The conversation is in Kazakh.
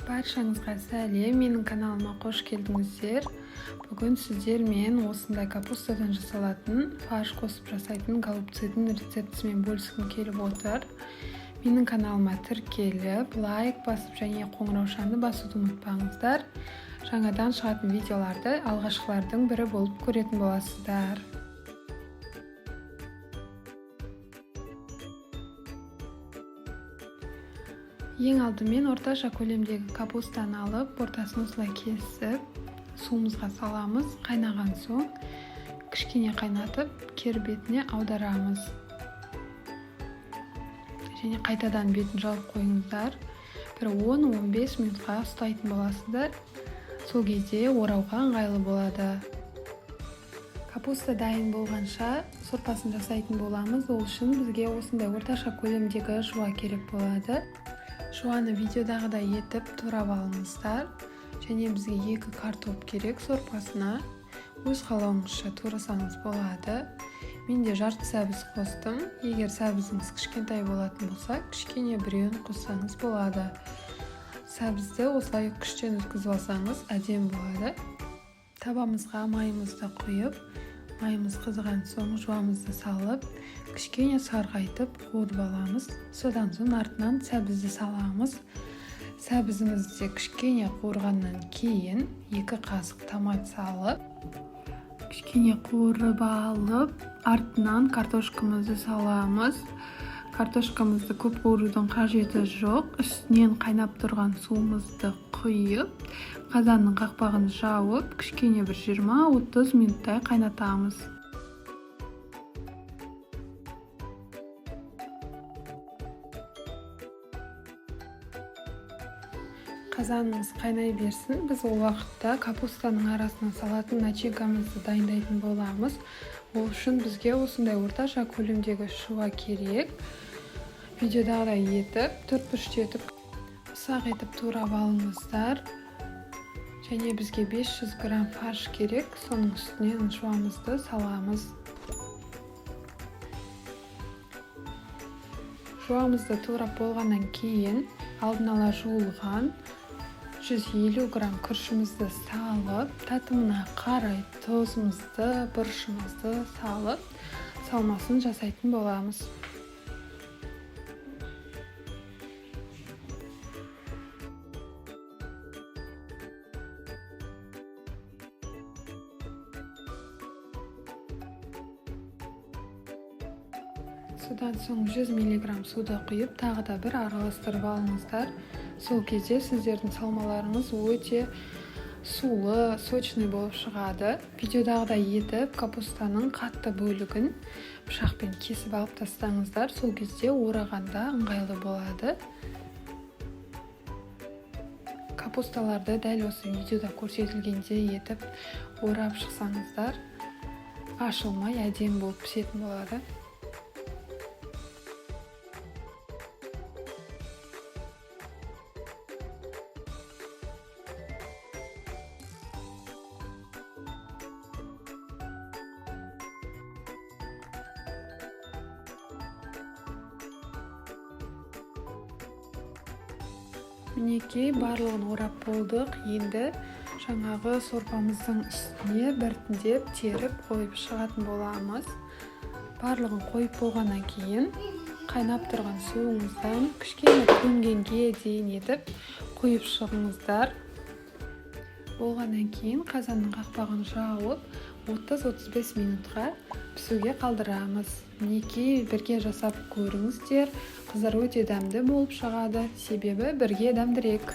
Баршаңызға сәлем, менің каналыма қош келдіңіздер. Бүгін сіздермен осындай капустадан жасалатын фарш қосып жасайтын голубцидың рецептісімен бөліскім келіп отыр. Менің каналыма тіркеліп, лайк басып және қоңыраушаны басуды ұмытпаңыздар. Жаңадан шығатын видеоларды алғашқылардың бірі болып көретін боласыздар. Ең алдымен орташа көлемдегі капустаны алып, ортасын осылай кесіп, суымызға саламыз. Қайнаған соң кішкене қайнатып, кері бетіне аударамыз. Және қайтадан бетін жауып қойыңыздар. Бір 10-15 минутқа ұстайтын боласыздар. Сол кезде орауға ыңғайлы болады. Капуста дайын болғанша сорпасын жасайтын боламыз. Ол үшін бізге осындай орташа көлемдегі жуа керек болады. Жуаны видеодағыдай етіп турап алыңыздар. Және бізге 2 картоп керек сорпасына. Өз қалауыңызша турасаңыз болады. Мен де жарты сәбіз қостым. Егер сәбізіңіз кішкентай болатын болса, кішкене біреуін қоссаңыз болады. Сәбізді осылай күштен өткізіп алсаңыз әдемі болады. Табамызға майымызды құйып, майымыз қызған соң жуамызды салып, кішкене сарғайтып қуырып аламыз. Содан соң артынан сәбізді саламыз. Сәбізімізді кішкене қуырғаннан кейін 2 қасық томат салып, кішкене қуырып алып, артынан картошкамызды саламыз. Картошкамызды көп қуырудың қажеті жоқ. Үстінен қайнап тұрған суымызды құйып, қазанның қақпағын жауып, кішкене бір 20-30 минуттай қайнатамыз. Қазанымыз қайнай берсін. Біз ол уақытта капустаның арасына салатын начинкамызды дайындайтын боламыз. Ол үшін бізге осындай орташа көлемдегі шуа керек. Видеодағыдай етіп, төрт-бұрыштетіп, ұсақ етіп турап алыңыздар. Және бізге 500 грамм фарш керек. Соның үстінен шуамызды саламыз. Жуамызды турап болғаннан кейін алдын ала жуылған 150 грамм күрішімізді салып, татымына қарай тұзымызды, бұрышымызды салып, салмасын жасайтын боламыз. Содан соң 100 мг суды құйып, тағы да бір араластырып алыңыздар. Сол кезде сіздердің салмаларыңыз өте сулы, сочный болып шығады. Видеодағыдай етіп, капустаның қатты бөлігін пышақпен кесіп алып тастаңыздар. Сол кезде орағанда ыңғайлы болады. Капусталарды дәл осы видеода көрсетілгенде етіп орап шықсаңыздар, ашылмай әдемі болып пісетін болады. Мінекей барлығын орап болдық. Енді жаңағы сорпамыздың үстіне біртіндеп теріп қойып шығатын боламыз. Барлығын қойып болғаннан кейін қайнап тұрған суыңыздан кішкене көнгенге дейін етіп қойып шығыңыздар. Болғаннан кейін қазанның қақпағын жауып 30-35 минутқа пісуге қалдырамыз. Мінекей бірге жасап көріңіздер. Қыздар өте дәмді болып шығады, себебі бірге дәмдірек.